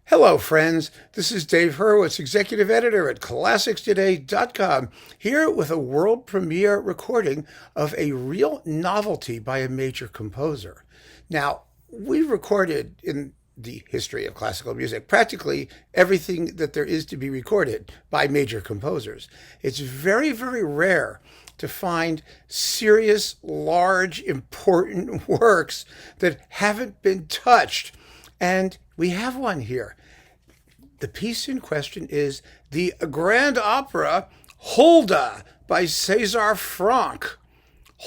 Hello, friends. This is Dave Hurwitz, executive editor at ClassicsToday.com, here with a world premiere recording of a real novelty by a major composer. Now, we've recorded in the history of classical music practically everything that there is to be recorded by major composers. It's very, very rare to find serious, large, important works that haven't been touched. And we have one here. The piece in question is the grand opera Hulda by César Franck.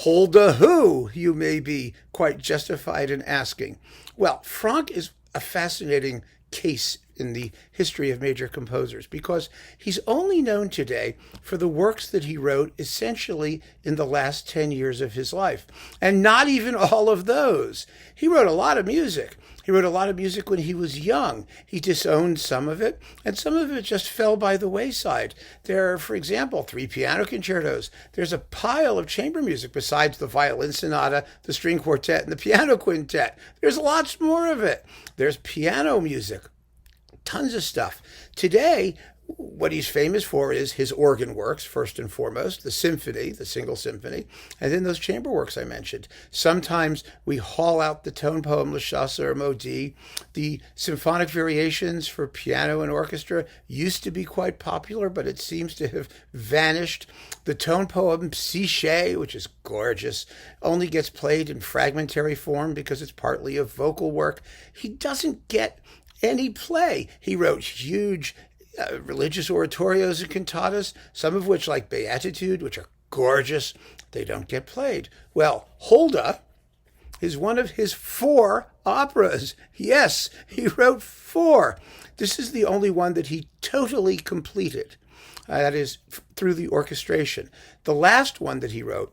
Hulda who, you may be quite justified in asking. Well, Franck is a fascinating case in the history of major composers because he's only known today for the works that he wrote essentially in the last 10 years of his life. And not even all of those. He wrote a lot of music. He wrote a lot of music when he was young. He disowned some of it, and some of it just fell by the wayside. There are, for example, 3 piano concertos. There's a pile of chamber music besides the violin sonata, the string quartet, and the piano quintet. There's lots more of it. There's piano music. Tons of stuff. Today, what he's famous for is his organ works, first and foremost, the symphony, the single symphony, and then those chamber works I mentioned. Sometimes we haul out the tone poem La Chasse or Maudit. The symphonic variations for piano and orchestra used to be quite popular, but it seems to have vanished. The tone poem Psyché, which is gorgeous, only gets played in fragmentary form because it's partly a vocal work. He doesn't get any play. He wrote huge religious oratorios and cantatas, some of which, like Beatitude, which are gorgeous, they don't get played. Well, Hulda is one of his 4 operas. Yes, he wrote 4. This is the only one that he totally completed. That is, through the orchestration. The last one that he wrote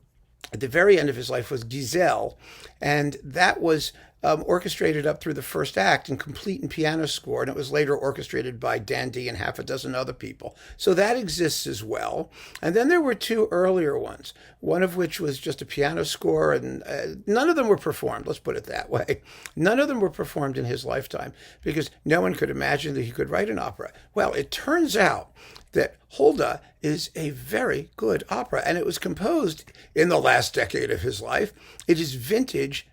at the very end of his life was Giselle, and that was orchestrated up through the first act and complete in piano score, and it was later orchestrated by Dandy and half a dozen other people. So that exists as well. And then there were 2 earlier ones, one of which was just a piano score, and none of them were performed, let's put it that way. None of them were performed in his lifetime because no one could imagine that he could write an opera. Well, it turns out that Hulda is a very good opera, and it was composed in the last decade of his life. It is vintage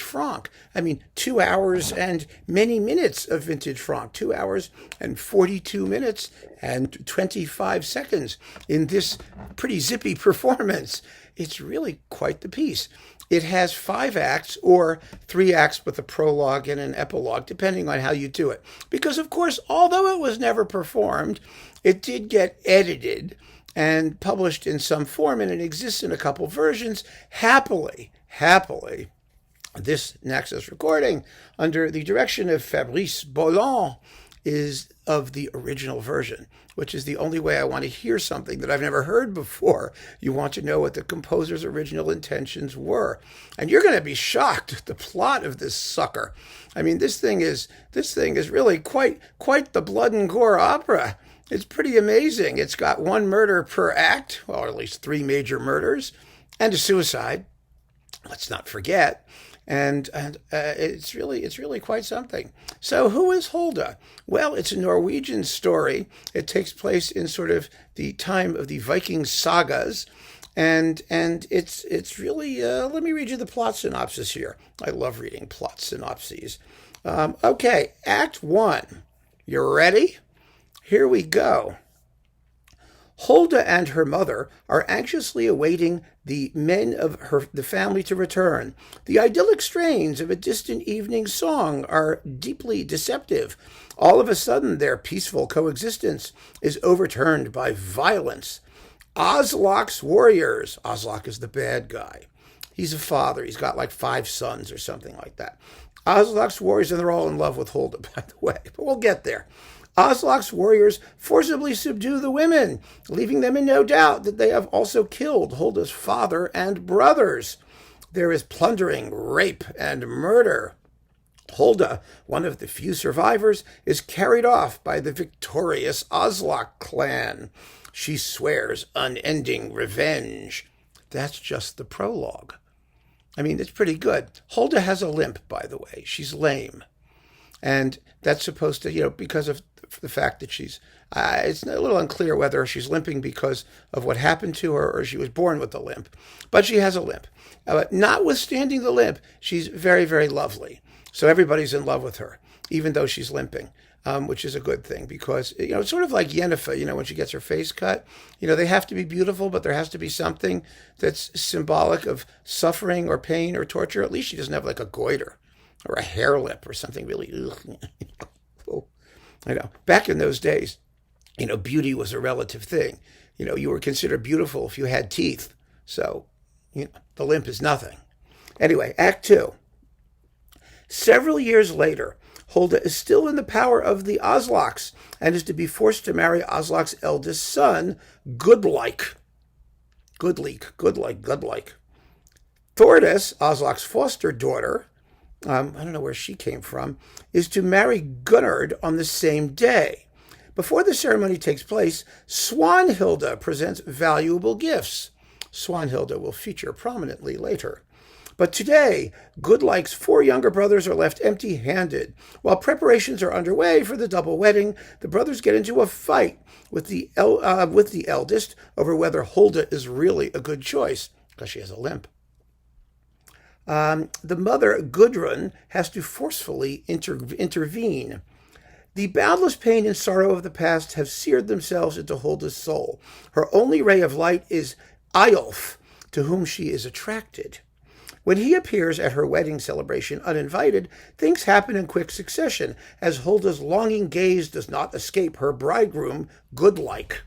Franck. I mean, 2 hours and many minutes of vintage Franck, 2 hours and 42 minutes and 25 seconds in this pretty zippy performance. It's really quite the piece. It has 5 acts or 3 acts with a prologue and an epilogue, depending on how you do it. Because, of course, although it was never performed, it did get edited and published in some form, and it exists in a couple versions. Happily, this Naxos recording, under the direction of Fabrice Bollon, is of the original version, which is the only way I want to hear something that I've never heard before. You want to know what the composer's original intentions were. And you're going to be shocked at the plot of this sucker. I mean, this thing is really quite the blood and gore opera. It's pretty amazing. It's got 1 murder per act, or at least 3 major murders, and a suicide. Let's not forget. And it's really quite something. So who is Hulda? Well, it's a Norwegian story. It takes place in sort of the time of the Viking sagas. And it's really, let me read you the plot synopsis here. I love reading plot synopses. Okay, Act 1. You ready? Here we go. Hulda and her mother are anxiously awaiting the men of the family to return. The idyllic strains of a distant evening song are deeply deceptive. All of a sudden, their peaceful coexistence is overturned by violence. Aslak's warriors. Aslak is the bad guy. He's a father. He's got like 5 sons or something like that. Aslak's warriors, and they're all in love with Hulda, by the way, but we'll get there. Aslak's warriors forcibly subdue the women, leaving them in no doubt that they have also killed Hulda's father and brothers. There is plundering, rape, and murder. Hulda, one of the few survivors, is carried off by the victorious Aslak clan. She swears unending revenge. That's just the prologue. I mean, it's pretty good. Hulda has a limp, by the way. She's lame. And that's supposed to, because of the fact that it's a little unclear whether she's limping because of what happened to her or she was born with a limp. But she has a limp. But notwithstanding the limp, she's very, very lovely. So everybody's in love with her, even though she's limping. Which is a good thing because, it's sort of like Yennefer, when she gets her face cut. They have to be beautiful, but there has to be something that's symbolic of suffering or pain or torture. At least she doesn't have like a goiter or a hair lip or something really. I know. Back in those days, beauty was a relative thing. You were considered beautiful if you had teeth. So, the limp is nothing. Anyway, Act 2. Several years later, Hulda is still in the power of the Oslaks and is to be forced to marry Oslak's eldest son, Goodlike. Goodlike. Thordis, Oslak's foster daughter, I don't know where she came from, is to marry Gunnard on the same day. Before the ceremony takes place, Swanhilda presents valuable gifts. Swanhilda will feature prominently later. But today, Goodlike's 4 younger brothers are left empty-handed. While preparations are underway for the double wedding, the brothers get into a fight with the eldest over whether Hulda is really a good choice, because she has a limp. The mother, Gudrun, has to forcefully intervene. The boundless pain and sorrow of the past have seared themselves into Hulda's soul. Her only ray of light is Eyjolf, to whom she is attracted. When he appears at her wedding celebration uninvited, things happen in quick succession, as Hulda's longing gaze does not escape her bridegroom, Goodlike.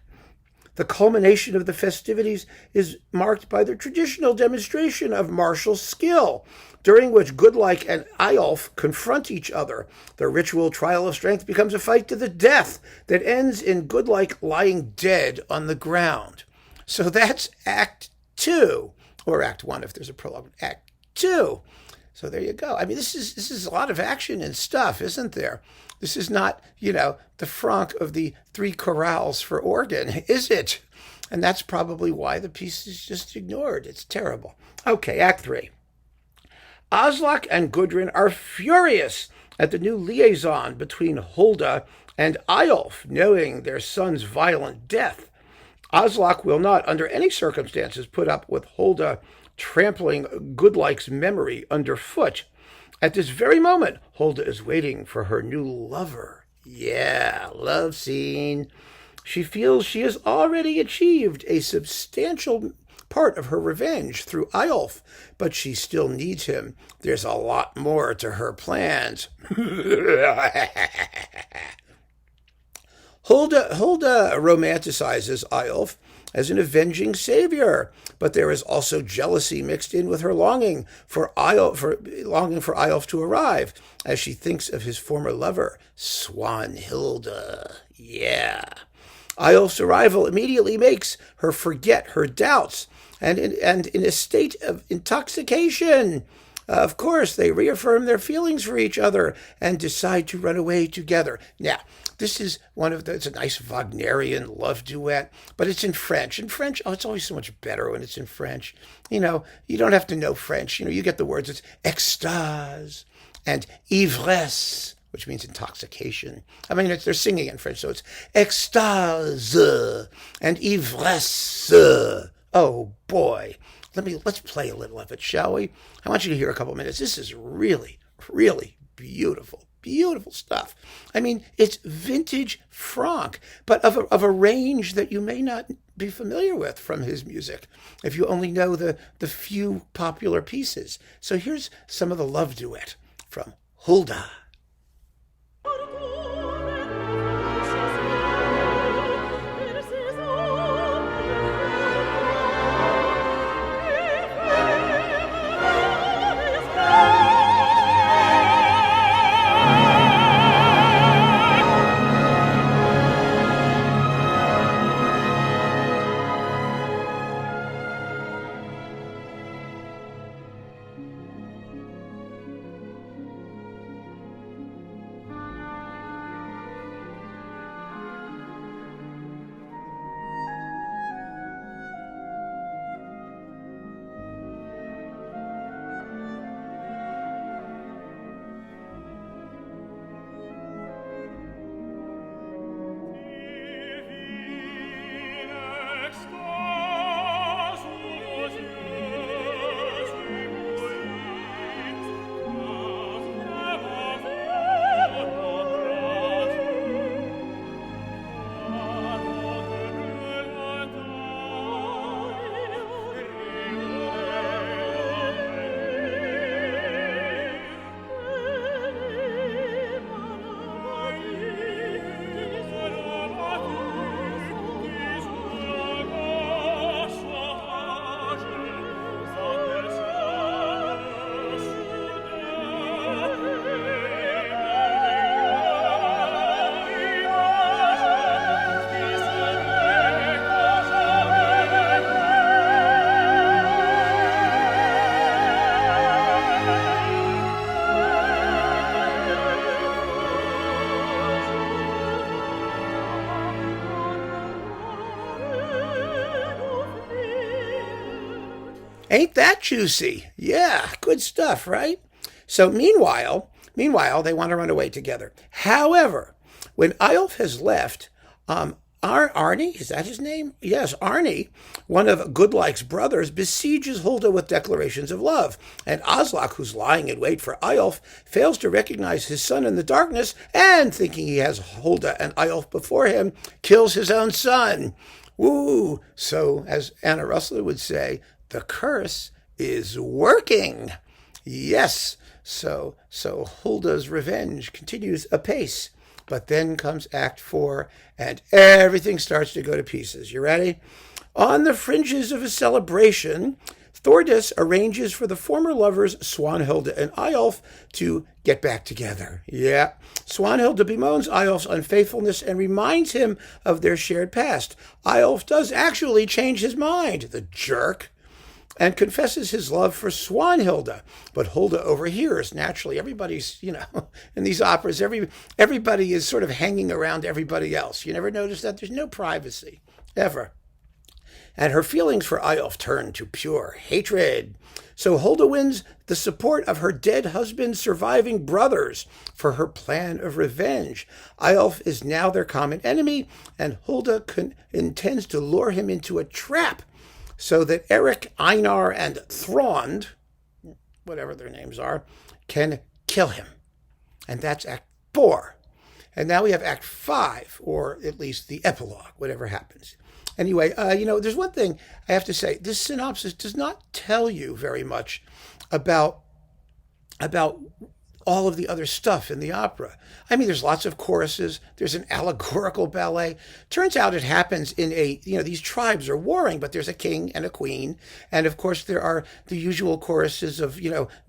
The culmination of the festivities is marked by the traditional demonstration of martial skill, during which Goodlike and Eyjolf confront each other. The ritual trial of strength becomes a fight to the death that ends in Goodlike lying dead on the ground. So that's Act 2, or Act 1 if there's a prologue. Act 2. So there you go. I mean, this is a lot of action and stuff, isn't there? This is not, the Franck of the 3 chorales for organ, is it? And that's probably why the piece is just ignored. It's terrible. Okay, Act 3. Oslak and Gudrun are furious at the new liaison between Hulda and Eyjolf, knowing their son's violent death. Oslak will not, under any circumstances, put up with Hulda trampling Goodlike's memory underfoot. At this very moment, Hulda is waiting for her new lover. Yeah, love scene. She feels she has already achieved a substantial part of her revenge through Eyjolf, but she still needs him. There's a lot more to her plans. Hulda romanticizes Eyjolf as an avenging savior, but there is also jealousy mixed in with her longing for Eyjolf to arrive, as she thinks of his former lover, Swanhilda. Yeah. Eyjolf's arrival immediately makes her forget her doubts, and in a state of intoxication. Of course, they reaffirm their feelings for each other and decide to run away together. Now, this is it's a nice Wagnerian love duet, but it's in French. In French, it's always so much better when it's in French. You don't have to know French. You get the words. It's extase and ivresse, which means intoxication. I mean, they're singing in French, so it's extase and ivresse. Oh, boy. Let's play a little of it, shall we? I want you to hear a couple minutes. This is really, really beautiful, beautiful stuff. I mean, it's vintage Franck, but of a range that you may not be familiar with from his music, if you only know the few popular pieces. So here's some of the love duet from Hulda. Ain't that juicy? Yeah, good stuff, right? So meanwhile, they want to run away together. However, when Eyolf has left, Arnie, is that his name? Yes, Arnie, one of Goodlike's brothers, besieges Hulda with declarations of love. And Oslak, who's lying in wait for Eyolf, fails to recognize his son in the darkness and, thinking he has Hulda and Eyolf before him, kills his own son. Woo! So, as Anna Russell would say, the curse is working. Yes. So Hulda's revenge continues apace. But then comes Act 4, and everything starts to go to pieces. You ready? On the fringes of a celebration, Thordis arranges for the former lovers Swanhilda and Eyolf to get back together. Yeah. Swanhilda bemoans Eyolf's unfaithfulness and reminds him of their shared past. Eyolf does actually change his mind, the jerk, and confesses his love for Swanhilda. But Hulda overhears. Naturally, everybody's, in these operas, everybody is sort of hanging around everybody else. You never notice that? There's no privacy, ever. And her feelings for Eyolf turn to pure hatred. So Hulda wins the support of her dead husband's surviving brothers for her plan of revenge. Eyolf is now their common enemy, and Hulda intends to lure him into a trap so that Eric, Einar, and Thrond, whatever their names are, can kill him. And that's Act 4. And now we have Act 5, or at least the epilogue, whatever happens. Anyway, there's one thing I have to say. This synopsis does not tell you very much about all of the other stuff in the opera. I mean, there's lots of choruses. There's an allegorical ballet. Turns out it happens in these tribes are warring, but there's a king and a queen. And of course, there are the usual choruses of,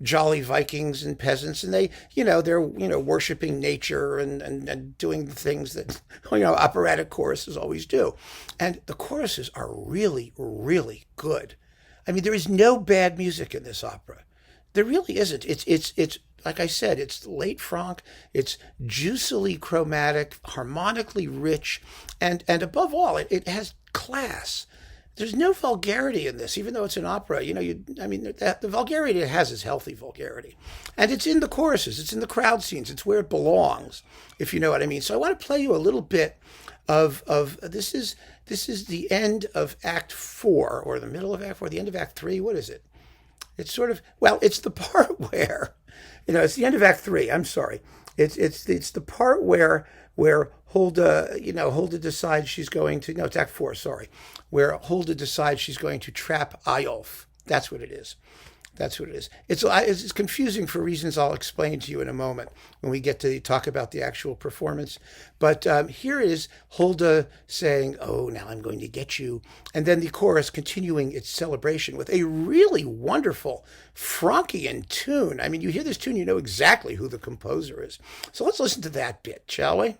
jolly Vikings and peasants. And they're worshiping nature and doing the things that, operatic choruses always do. And the choruses are really, really good. I mean, there is no bad music in this opera. There really isn't. It's like I said, it's late Franck. It's juicily chromatic, harmonically rich, and above all, it has class. There's no vulgarity in this, even though it's an opera. The vulgarity it has is healthy vulgarity, and it's in the choruses. It's in the crowd scenes. It's where it belongs, if you know what I mean. So I want to play you a little bit of this is the end of Act 4, or the middle of Act 4, the end of Act 3. What is it? It's sort of, it's the part where, it's the end of Act 3. I'm sorry. It's the part where Hulda, Hulda decides she's going to, no, it's Act 4, sorry, where Hulda decides she's going to trap Eyolf. That's what it is. That's what it is. It's confusing for reasons I'll explain to you in a moment when we get to talk about the actual performance. But here is Hulda saying, "Oh, now I'm going to get you." And then the chorus continuing its celebration with a really wonderful Franckian tune. I mean, you hear this tune, you know exactly who the composer is. So let's listen to that bit, shall we?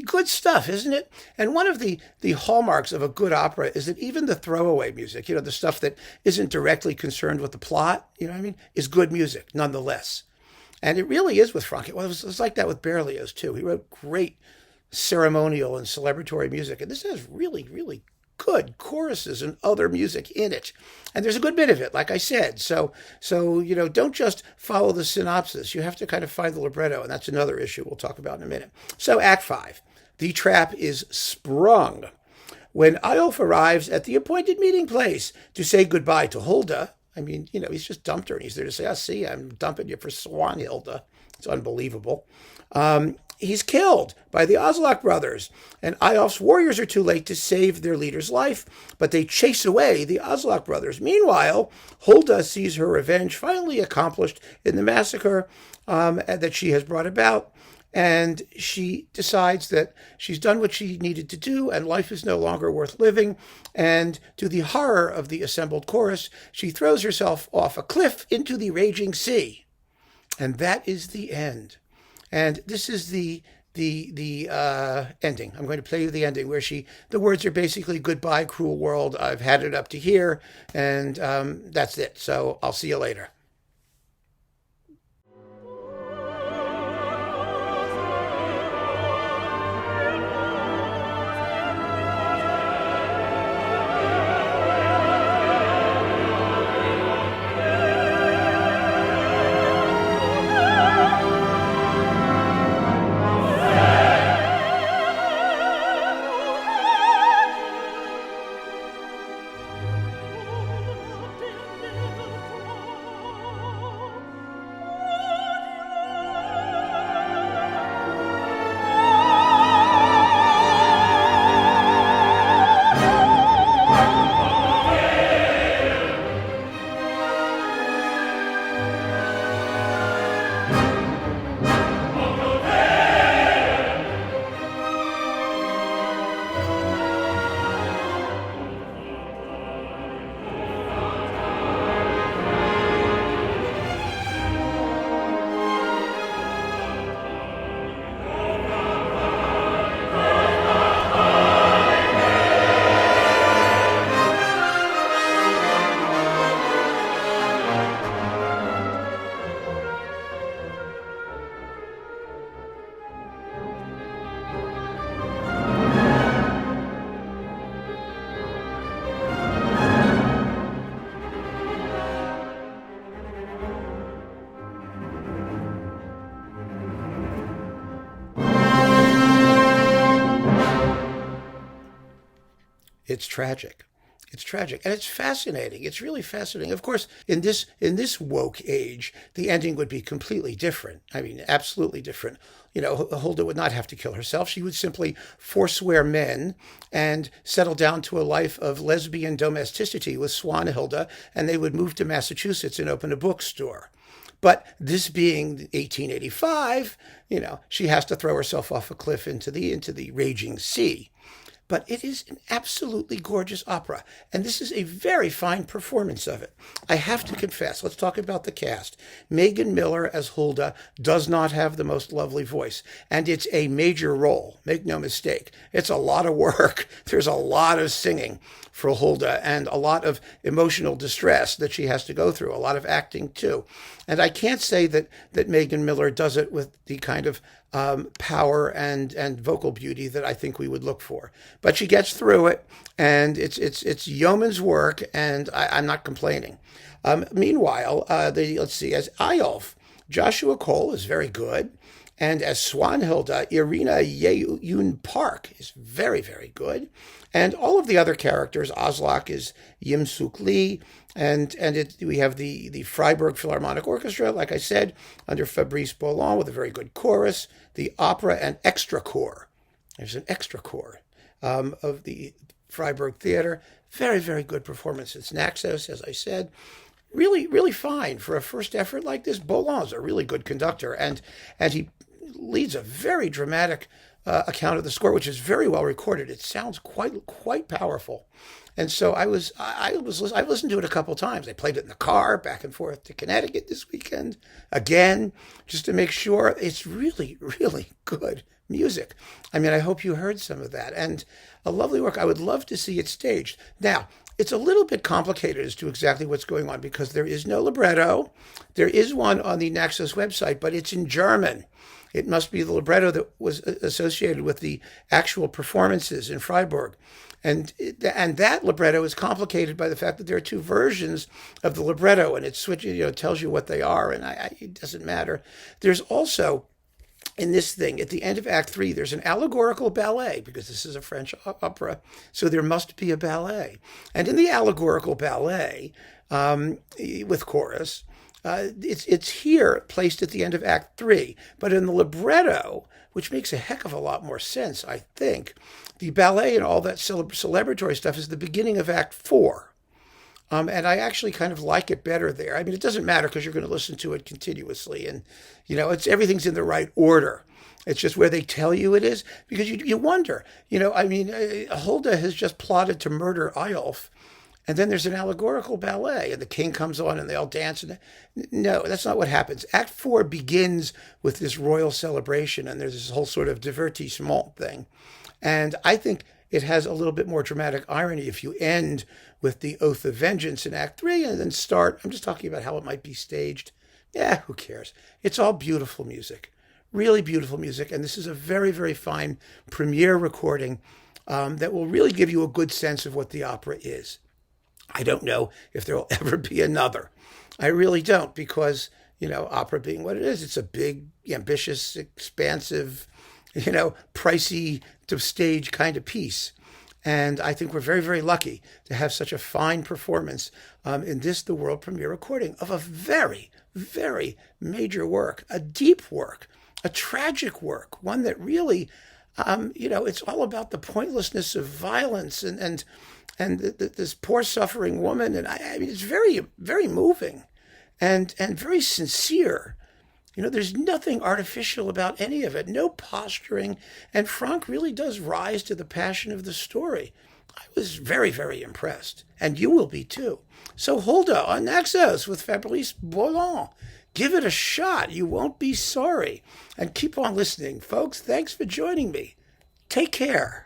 Good stuff, isn't it? And one of the hallmarks of a good opera is that even the throwaway music, the stuff that isn't directly concerned with the plot, is good music nonetheless. And it really is with Franck. It was like that with Berlioz too. He wrote great ceremonial and celebratory music, and this has really, really good choruses and other music in it. And there's a good bit of it, like I said. So don't just follow the synopsis. You have to kind of find the libretto, and that's another issue we'll talk about in a minute. So Act 5, the trap is sprung. When Eyolf arrives at the appointed meeting place to say goodbye to Hulda, he's just dumped her, and he's there to say, see, I'm dumping you for Swanhilda. It's unbelievable. He's killed by the Oslak brothers, and Eyolf's warriors are too late to save their leader's life, but they chase away the Oslak brothers. Meanwhile, Hulda sees her revenge finally accomplished in the massacre that she has brought about, and she decides that she's done what she needed to do, and life is no longer worth living, and to the horror of the assembled chorus, she throws herself off a cliff into the raging sea. And that is the end. And this is the ending. I'm going to play you the ending where the words are basically, goodbye, cruel world. I've had it up to here. And that's it. So I'll see you later. It's tragic. It's tragic. And it's fascinating. It's really fascinating. Of course, in this woke age, the ending would be completely different. Absolutely different. Hulda would not have to kill herself. She would simply forswear men and settle down to a life of lesbian domesticity with Swanhilda, and they would move to Massachusetts and open a bookstore. But this being 1885, she has to throw herself off a cliff into the raging sea. But it is an absolutely gorgeous opera, and this is a very fine performance of it. I have to confess, let's talk about the cast. Megan Miller as Hulda does not have the most lovely voice, and it's a major role, make no mistake. It's a lot of work. There's a lot of singing for Hulda and a lot of emotional distress that she has to go through, a lot of acting too. And I can't say that Megan Miller does it with the kind of power and vocal beauty that I think we would look for. But she gets through it, and it's yeoman's work, and I'm not complaining. Meanwhile, let's see, as Eyolf, Joshua Cole is very good. And as Swanhilda, Irina Yeun Park is very, very good. And all of the other characters, Oslak is Yim Suk Lee, and we have the Freiburg Philharmonic Orchestra, like I said, under Fabrice Bollon with a very good chorus, the opera and extra corps. There's an extra corps of the Freiburg Theater. Very, very good performance. It's Naxos, as I said. Really, really fine for a first effort like this. Bollon's a really good conductor, and he leads a very dramatic account of the score, which is very well recorded. It sounds quite powerful. And so I listened to it a couple times. I played it in the car back and forth to Connecticut this weekend again, just to make sure. It's really, really good music. I hope you heard some of that, and a lovely work. I would love to see it staged. Now, it's a little bit complicated as to exactly what's going on because there is no libretto. There is one on the Naxos website, but it's in German. It must be the libretto that was associated with the actual performances in Freiburg. And that libretto is complicated by the fact that there are two versions of the libretto, and it switches, tells you what they are, and it doesn't matter. There's also, in this thing, at the end of Act 3, there's an allegorical ballet, because this is a French opera, so there must be a ballet. And in the allegorical ballet, with chorus, it's here placed at the end of Act 3. But in the libretto, which makes a heck of a lot more sense, I think, the ballet and all that celebratory stuff is the beginning of Act 4. And I actually kind of like it better there. I mean, it doesn't matter because you're going to listen to it continuously. And, everything's in the right order. It's just where they tell you it is. Because you wonder, Hulda has just plotted to murder Eyolf. And then there's an allegorical ballet, and the king comes on, and they all dance. No, that's not what happens. Act 4 begins with this royal celebration, and there's this whole sort of divertissement thing. And I think it has a little bit more dramatic irony if you end with the Oath of Vengeance in Act 3 and then start. I'm just talking about how it might be staged. Yeah, who cares? It's all beautiful music, really beautiful music. And this is a very, very fine premiere recording that will really give you a good sense of what the opera is. I don't know if there will ever be another. I really don't, because, opera being what it is, it's a big, ambitious, expansive, pricey to stage kind of piece. And I think we're very, very lucky to have such a fine performance in this, the world premiere recording of a very, very major work, a deep work, a tragic work, one that really, it's all about the pointlessness of violence and this poor suffering woman. And I mean, it's very, very moving and very sincere. There's nothing artificial about any of it, no posturing. And Franck really does rise to the passion of the story. I was very, very impressed. And you will be too. So Hulda on Naxos with Fabrice Bollon. Give it a shot. You won't be sorry. And keep on listening, folks. Thanks for joining me. Take care.